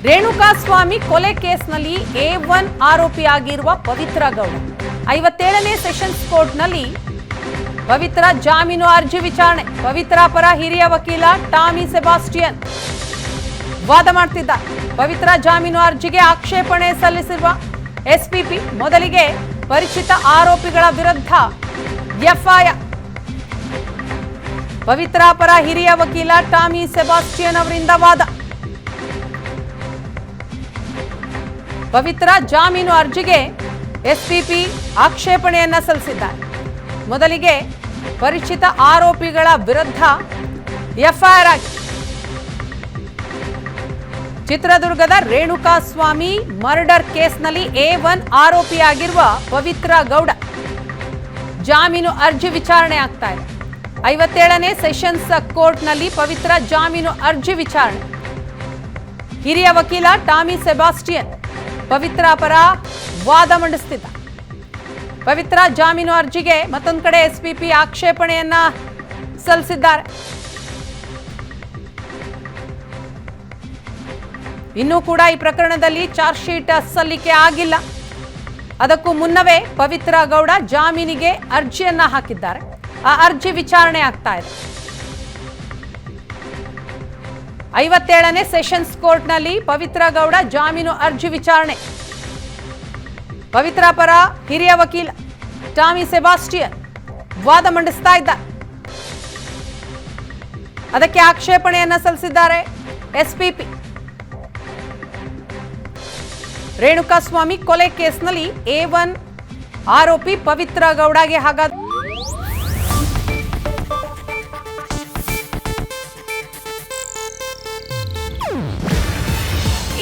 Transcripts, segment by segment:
ರೇಣುಕಾಸ್ವಾಮಿ ಕೊಲೆ ಕೇಸ್ನಲ್ಲಿ A1 ಆರೋಪಿಯಾಗಿರುವ Pavithra Gowda 57ನೇ sessions ಕೋರ್ಟ್ನಲ್ಲಿ ಪವಿತ್ರ ಜಾಮೀನು ಅರ್ಜಿ ವಿಚಾರಣೆ. ಪವಿತ್ರ ಪರ ಹಿರಿಯ ವಕೀಲ ಟಾಮಿ ಸೆಬಾಸ್ಟಿಯನ್ ವಾದ ಮಾಡ್ತಿದ್ದಾರೆ. ಪವಿತ್ರ ಜಾಮೀನು ಅರ್ಜಿಗೆ ಆಕ್ಷೇಪಣೆ ಸಲ್ಲಿಸಿರುವ ಎಸ್ಪಿಪಿ ಮೊದಲಿಗೆ ಪರಿಚಿತ ಆರೋಪಿಗಳ ವಿರುದ್ಧ ಎಫ್ಐಆರ್. ಪವಿತ್ರ ಪರ ಹಿರಿಯ ವಕೀಲ ಟಾಮಿ ಸೆಬಾಸ್ಟಿಯನ್ ಅವರಿಂದ ವಾದ. ಪವಿತ್ರ ಜಾಮೀನು ಅರ್ಜಿಗೆ ಎಸ್ಪಿಪಿ ಆಕ್ಷೇಪಣೆಯನ್ನ ಸಲ್ಲಿಸಿದ್ದಾರೆ. ಮೊದಲಿಗೆ ಪರಿಚಿತ ಆರೋಪಿಗಳ ವಿರುದ್ಧ ಎಫ್ಐಆರ್ ಆಗಿದೆ. ಚಿತ್ರದುರ್ಗದ ರೇಣುಕಾಸ್ವಾಮಿ ಮರ್ಡರ್ ಕೇಸ್ನಲ್ಲಿ A1 ಆರೋಪಿಯಾಗಿರುವ ಪವಿತ್ರ ಗೌಡ ಜಾಮೀನು ಅರ್ಜಿ ವಿಚಾರಣೆ ಆಗ್ತಾ ಇದೆ. 57ನೇ ಸೆಷನ್ಸ್ ಕೋರ್ಟ್ನಲ್ಲಿ ಪವಿತ್ರ ಜಾಮೀನು ಅರ್ಜಿ ವಿಚಾರಣೆ. ಹಿರಿಯ ವಕೀಲ ಟಾಮಿ ಸೆಬಾಸ್ಟಿಯನ್ ಪವಿತ್ರ ಪರ ವಾದ ಮಂಡಿಸುತ್ತಿದ್ದ. ಪವಿತ್ರ ಜಾಮೀನು ಅರ್ಜಿಗೆ ಮತ್ತೊಂದು ಕಡೆ ಎಸ್ಪಿಪಿ ಆಕ್ಷೇಪಣೆಯನ್ನ ಸಲ್ಲಿಸಿದ್ದಾರೆ. ಇನ್ನೂ ಕೂಡ ಈ ಪ್ರಕರಣದಲ್ಲಿ ಚಾರ್ಜ್ ಶೀಟ್ ಸಲ್ಲಿಕೆ ಆಗಿಲ್ಲ. ಅದಕ್ಕೂ ಮುನ್ನವೇ ಪವಿತ್ರ ಗೌಡ ಜಾಮೀನಿಗೆ ಅರ್ಜಿಯನ್ನ ಹಾಕಿದ್ದಾರೆ. ಆ ಅರ್ಜಿ ವಿಚಾರಣೆ ಆಗ್ತಾ ಇದೆ. 57ನೇ ಸೆಷನ್ಸ್ ಕೋರ್ಟ್ನಲ್ಲಿ ಪವಿತ್ರ ಗೌಡ ಜಾಮೀನು ಅರ್ಜಿ ವಿಚಾರಣೆ. ಪವಿತ್ರ ಪರ ಹಿರಿಯ ವಕೀಲ ಟಾಮಿ ಸೆಬಾಸ್ಟಿಯನ್ ವಾದ ಮಂಡಿಸ್ತಾ ಇದ್ದ. ಅದಕ್ಕೆ ಆಕ್ಷೇಪಣೆಯನ್ನ ಸಲ್ಲಿಸಿದ್ದಾರೆ ಎಸ್ಪಿಪಿ. ರೇಣುಕಾಸ್ವಾಮಿ ಕೊಲೆ ಕೇಸ್ನಲ್ಲಿ A1 ಆರೋಪಿ ಪವಿತ್ರ ಗೌಡಗೆ ಹಾಗಾದ್ರೆ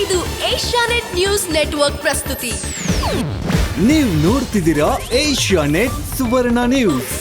ಇದು ಏಷ್ಯಾನೆಟ್ ನ್ಯೂಸ್ ನೆಟ್ವರ್ಕ್ ಪ್ರಸ್ತುತಿ. ನೀವು ನೋಡ್ತಿದ್ದೀರಾ ಏಷ್ಯಾನೆಟ್ ಸುವರ್ಣ ನ್ಯೂಸ್.